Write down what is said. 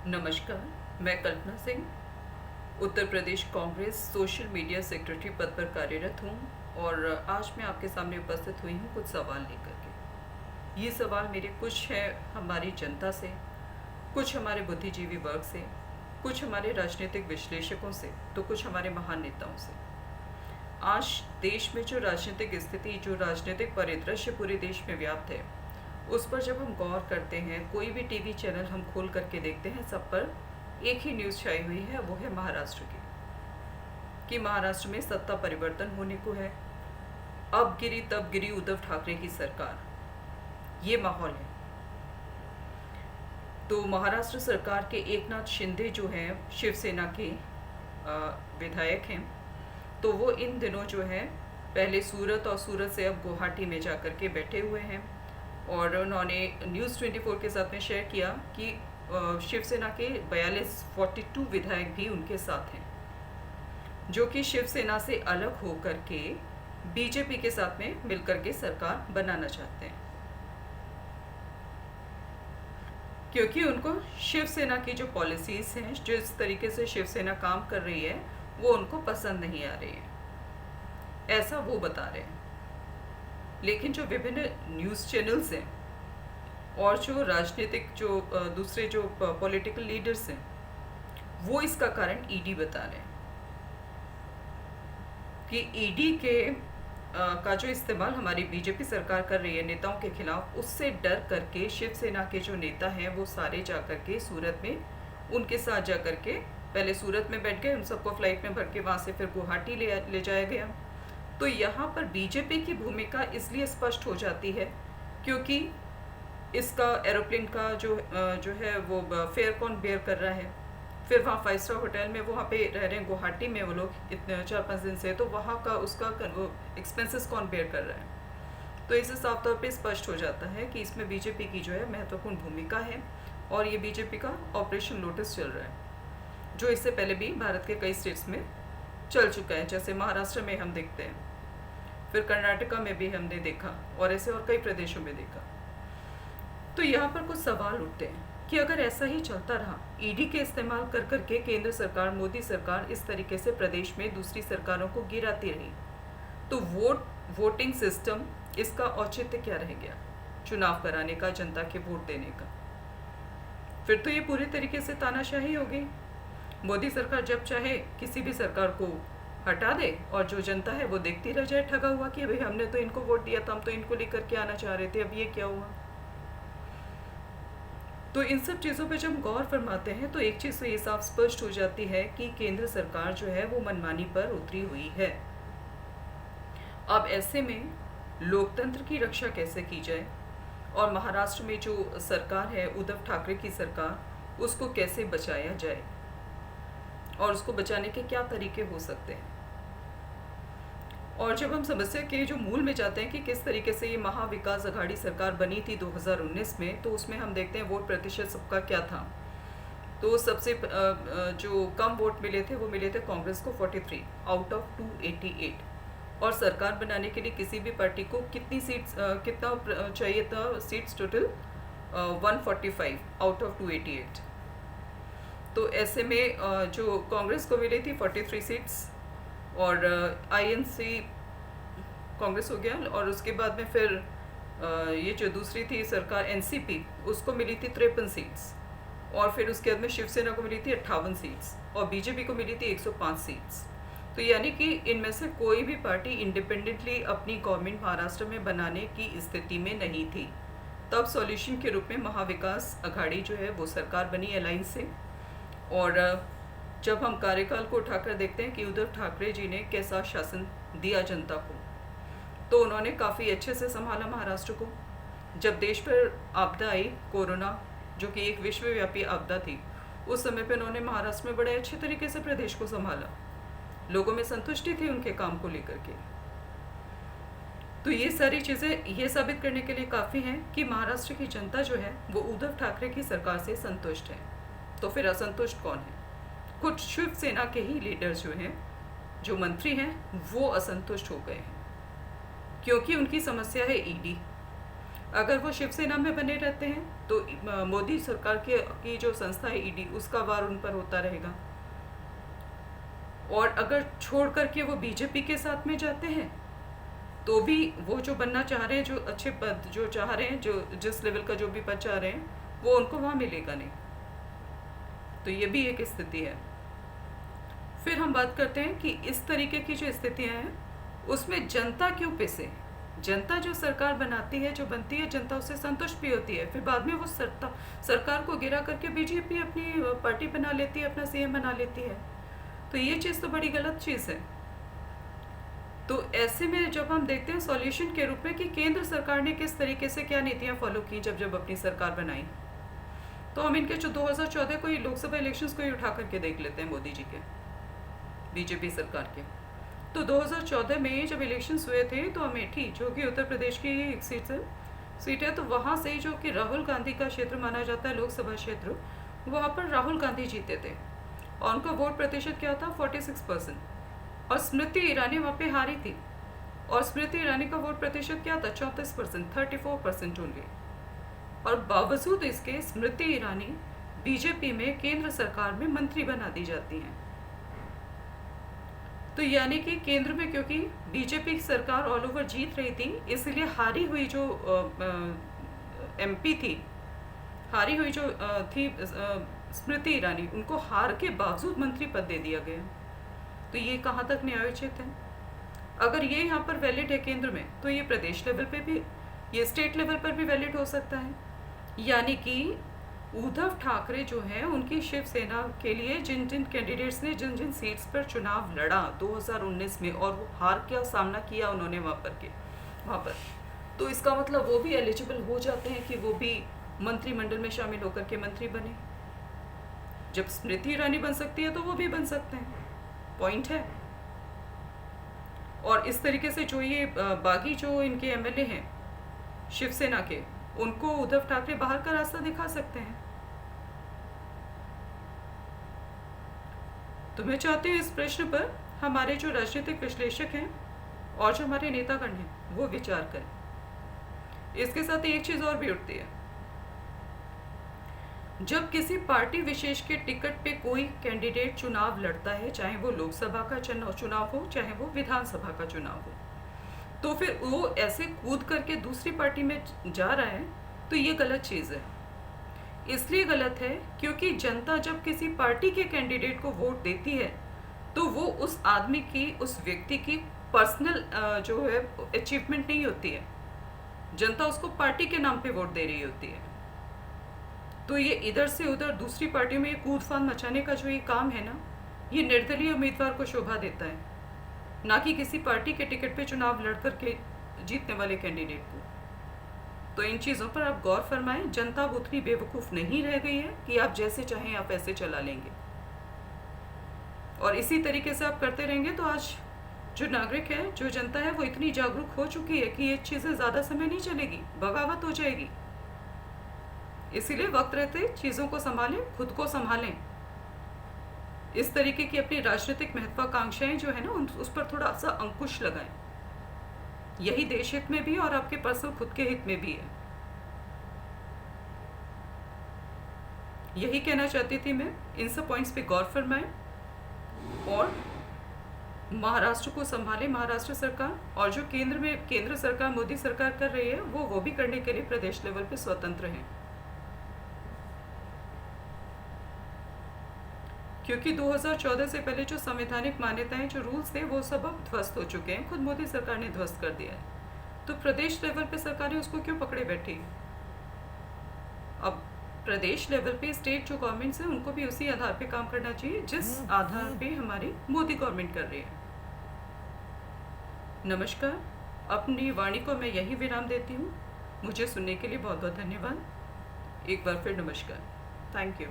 नमस्कार, मैं कल्पना Singh Uttar Pradesh Congress social media secretary पद पर कार्यरत हूँ और आज मैं आपके सामने उपस्थित हुई हूँ कुछ सवाल लेकर के। ये सवाल मेरे कुछ हैं हमारी जनता से, कुछ हमारे बुद्धिजीवी वर्ग से, कुछ हमारे राजनीतिक विश्लेषकों से, तो कुछ हमारे महान नेताओं से। आज देश में जो राजनीतिक स्थिति, जो राजनीतिक परिदृश्य पूरे देश में व्याप्त है, उस पर जब हम गौर करते हैं, कोई भी टीवी चैनल हम खोल करके देखते हैं, सब पर एक ही न्यूज़ छाई हुई है, वो है महाराष्ट्र की, कि महाराष्ट्र में सत्ता परिवर्तन होने को है। अब गिरी तब गिरी उद्धव ठाकरे की सरकार, ये माहौल है। तो महाराष्ट्र सरकार के एकनाथ शिंदे जो हैं शिवसेना के विधायक हैं, तो वो इन दिनों जो है पहले सूरत और सूरत से अब गुवाहाटी में जा कर के बैठे हुए हैं और उन्होंने न्यूज़ 24 के साथ में शेयर किया कि शिवसेना के 42 विधायक भी उनके साथ हैं, जो कि शिवसेना से अलग होकर के बीजेपी के साथ में मिलकर के सरकार बनाना चाहते हैं, क्योंकि उनको शिवसेना की जो पॉलिसीज़ हैं, जिस तरीके से शिवसेना काम कर रही है, वो उनको पसंद नहीं आ रही है, ऐसा वो बता रहे हैं। लेकिन जो विभिन्न न्यूज़ चैनल्स हैं और जो राजनीतिक जो दूसरे जो पॉलिटिकल लीडर्स हैं, वो इसका कारण ईडी बता रहे हैं कि ईडी के का जो इस्तेमाल हमारी बीजेपी सरकार कर रही है नेताओं के खिलाफ, उससे डर करके शिवसेना के जो नेता हैं वो सारे जा कर के सूरत में उनके साथ जा कर के पहले सूरत में बैठ गए, उन सबको फ्लाइट में भर के वहाँ से फिर गुवाहाटी ले जाया गया। तो यहाँ पर बीजेपी की भूमिका इसलिए स्पष्ट हो जाती है क्योंकि इसका एरोप्लेन का जो है वो फेयर कौन बेयर कर रहा है, फिर वहाँ 5 स्टार होटल में वहाँ पे रह रहे हैं गुवाहाटी में वो लोग इतने 4-5 दिन से, तो वहाँ का उसका एक्सपेंसेस कौन बेयर कर रहा है। तो इससे साफ तौर पे स्पष्ट हो जाता है कि इसमें बीजेपी की जो है महत्वपूर्ण भूमिका है और ये बीजेपी का ऑपरेशन लोटस चल रहा है, जो इससे पहले भी भारत के कई स्टेट्स में चल चुका है, जैसे महाराष्ट्र में हम देखते हैं, फिर कर्नाटका में भी हमने देखा और ऐसे और कई प्रदेशों में देखा। तो यहाँ पर कुछ सवाल उठते हैं कि अगर ऐसा ही चलता रहा, ईडी के इस्तेमाल कर करके केंद्र सरकार, मोदी सरकार इस तरीके से प्रदेश में दूसरी सरकारों को गिराती रही, तो वोटिंग सिस्टम इसका औचित्य क्या रह गया चुनाव कराने का, जनता के वोट देने का? फिर तो ये पूरे तरीके से तानाशाही हो गई। मोदी सरकार जब चाहे किसी भी सरकार को हटा दे और जो जनता है वो देखती रह जाए ठगा हुआ कि भाई हमने तो इनको वोट दिया था, हम तो इनको लेकर के आना चाह रहे थे, अब ये क्या हुआ। तो इन सब चीज़ों पे जब गौर फरमाते हैं तो एक चीज़ तो ये साफ स्पष्ट हो जाती है कि केंद्र सरकार जो है वो मनमानी पर उतरी हुई है। अब ऐसे में लोकतंत्र की रक्षा कैसे की जाए और महाराष्ट्र में जो सरकार है उद्धव ठाकरे की सरकार, उसको कैसे बचाया जाए और उसको बचाने के क्या तरीके हो सकते हैं। और जब हम समस्या के जो मूल में जाते हैं कि किस तरीके से ये महाविकास अघाड़ी सरकार बनी थी 2019 में, तो उसमें हम देखते हैं वोट प्रतिशत सबका क्या था। तो सबसे जो कम वोट मिले थे वो मिले थे कांग्रेस को 43 आउट ऑफ 288, और सरकार बनाने के लिए किसी भी पार्टी को कितनी सीट्स कितना चाहिए था, सीट्स टोटल 145 आउट ऑफ 288। तो ऐसे में जो कांग्रेस को मिली थी 43 सीट्स और आईएनसी कांग्रेस हो गया, और उसके बाद में फिर ये जो दूसरी थी सरकार एनसीपी, उसको मिली थी 53 सीट्स, और फिर उसके बाद में शिवसेना को मिली थी 58 सीट्स और बीजेपी को मिली थी 105 सीट्स। तो यानी कि इनमें से कोई भी पार्टी इंडिपेंडेंटली अपनी गवर्नमेंट महाराष्ट्र में बनाने की स्थिति में नहीं थी। तब सॉल्यूशन के रूप में महाविकास अघाड़ी जो है वो सरकार बनी अलायंस से। और जब हम कार्यकाल को उठाकर देखते हैं कि उद्धव ठाकरे जी ने कैसा शासन दिया जनता को, तो उन्होंने काफ़ी अच्छे से संभाला महाराष्ट्र को। जब देश पर आपदा आई कोरोना, जो कि एक विश्वव्यापी आपदा थी, उस समय पे उन्होंने महाराष्ट्र में बड़े अच्छे तरीके से प्रदेश को संभाला, लोगों में संतुष्टि थी उनके काम को लेकर के। तो ये सारी चीज़ें ये साबित करने के लिए काफ़ी हैं कि महाराष्ट्र की जनता जो है वो उद्धव ठाकरे की सरकार से संतुष्ट है। तो फिर असंतुष्ट कौन है? कुछ शिवसेना के ही लीडर्स जो हैं, जो मंत्री हैं, वो असंतुष्ट हो गए हैं क्योंकि उनकी समस्या है ईडी। अगर वो शिवसेना में बने रहते हैं तो मोदी सरकार की जो संस्था है ईडी, उसका वार उन पर होता रहेगा। और अगर छोड़ करके वो बीजेपी के साथ में जाते हैं तो भी वो जो बनना चाह रहे हैं, जो अच्छे पद जो चाह रहे हैं, जो जिस लेवल का जो भी पद चाह रहे हैं, वो उनको वहाँ मिलेगा नहीं। तो ये भी एक स्थिति है। फिर हम बात करते हैं कि इस तरीके की जो स्थितियाँ हैं उसमें जनता क्यों पिसे। जनता जो सरकार बनाती है, जो बनती है, जनता उससे संतुष्ट भी होती है, फिर बाद में वो सरकार को गिरा करके बीजेपी अपनी पार्टी बना लेती है, अपना सीएम बना लेती है। तो ये चीज़ तो बड़ी गलत चीज़ है। तो ऐसे में जब हम देखते हैं सॉल्यूशन के रूप में कि केंद्र सरकार ने किस तरीके से क्या नीतियाँ फॉलो की जब अपनी सरकार बनाई, तो हम इनके जो 2014 को ही लोकसभा इलेक्शंस को ही उठा करके देख लेते हैं, मोदी जी के, बीजेपी सरकार के। तो 2014 में जब इलेक्शंस हुए थे तो अमेठी, जो कि उत्तर प्रदेश की एक सीट है, तो वहाँ से जो कि राहुल गांधी का क्षेत्र माना जाता है, लोकसभा क्षेत्र, वहाँ पर राहुल गांधी जीते थे और उनका वोट प्रतिशत क्या था, 46%। और स्मृति ईरानी वहाँ पे हारी थी और स्मृति ईरानी का वोट प्रतिशत क्या था, 34%, 34% ओनली। और बावजूद इसके स्मृति ईरानी बीजेपी में केंद्र सरकार में मंत्री बना दी जाती हैं। तो यानी कि केंद्र में क्योंकि बीजेपी की सरकार ऑल ओवर जीत रही थी, इसलिए हारी हुई जो एमपी थी, हारी हुई जो थी स्मृति ईरानी, उनको हार के बावजूद मंत्री पद दे दिया गया। तो ये कहाँ तक न्यायोचित है? अगर ये यहाँ पर वैलिड है केंद्र में, तो ये प्रदेश लेवल पे भी, ये स्टेट लेवल पर भी वैलिड हो सकता है। यानी कि उद्धव ठाकरे जो है, उनकी शिवसेना के लिए जिन जिन कैंडिडेट्स ने जिन जिन सीट्स पर चुनाव लड़ा 2019 में और वो हार का सामना किया उन्होंने वहाँ पर, तो इसका मतलब वो भी एलिजिबल हो जाते हैं कि वो भी मंत्रिमंडल में शामिल होकर के मंत्री बने। जब स्मृति ईरानी बन सकती है तो वो भी बन सकते हैं, पॉइंट है। और इस तरीके से जो ये बागी जो इनके एमएलए हैं शिवसेना के, उनको उद्धव ठाकरे बाहर का रास्ता दिखा सकते हैं। तो मैं चाहती हूँ इस प्रश्न पर हमारे जो राजनीतिक विश्लेषक हैं और जो हमारे नेतागण हैं वो विचार करें। इसके साथ एक चीज और भी उठती है, जब किसी पार्टी विशेष के टिकट पे कोई कैंडिडेट चुनाव लड़ता है, चाहे वो लोकसभा का चुनाव हो, चाहे वो विधानसभा का चुनाव हो, तो फिर वो ऐसे कूद करके दूसरी पार्टी में जा रहा है, तो ये गलत चीज़ है। इसलिए गलत है क्योंकि जनता जब किसी पार्टी के कैंडिडेट को वोट देती है तो वो उस आदमी की, उस व्यक्ति की पर्सनल जो है अचीवमेंट नहीं होती है, जनता उसको पार्टी के नाम पे वोट दे रही होती है। तो ये इधर से उधर दूसरी पार्टियों में कूद फान मचाने का जो ये काम है ना, ये निर्दलीय उम्मीदवार को शोभा देता है, ना कि किसी पार्टी के टिकट पे चुनाव लड़ करके जीतने वाले कैंडिडेट को। तो इन चीज़ों पर आप गौर फरमाएं। जनता अब उतनी बेवकूफ़ नहीं रह गई है कि आप जैसे चाहें आप ऐसे चला लेंगे, और इसी तरीके से आप करते रहेंगे तो आज जो नागरिक है, जो जनता है, वो इतनी जागरूक हो चुकी है कि ये चीज़ें ज़्यादा समय नहीं चलेगी, बगावत हो जाएगी। इसीलिए वक्त रहते चीज़ों को संभालें, खुद को संभालें। इस तरीके की अपनी राजनीतिक महत्वाकांक्षाएं जो है ना, उस पर थोड़ा सा अंकुश लगाएं। यही देश हित में भी और आपके पर्सनल खुद के हित में भी है। यही कहना चाहती थी मैं। इन सब पॉइंट्स पे गौर फरमाएं और महाराष्ट्र को संभाले महाराष्ट्र सरकार, और जो केंद्र सरकार मोदी सरकार कर रही है वो भी करने के लिए प्रदेश लेवल पे स्वतंत्र हैं। क्योंकि 2014 से पहले जो संवैधानिक मान्यताएं, जो रूल्स थे, वो सब अब ध्वस्त हो चुके हैं, खुद मोदी सरकार ने ध्वस्त कर दिया है। तो प्रदेश लेवल पे सरकारें उसको क्यों पकड़े बैठी? अब प्रदेश लेवल पे स्टेट जो गवर्नमेंट्स हैं उनको भी उसी आधार पे काम करना चाहिए जिस आधार पे हमारी मोदी गवर्नमेंट कर रही है। नमस्कार। अपनी वाणी को मैं यही विराम देती हूँ। मुझे सुनने के लिए बहुत बहुत धन्यवाद। एक बार फिर नमस्कार। Thank you.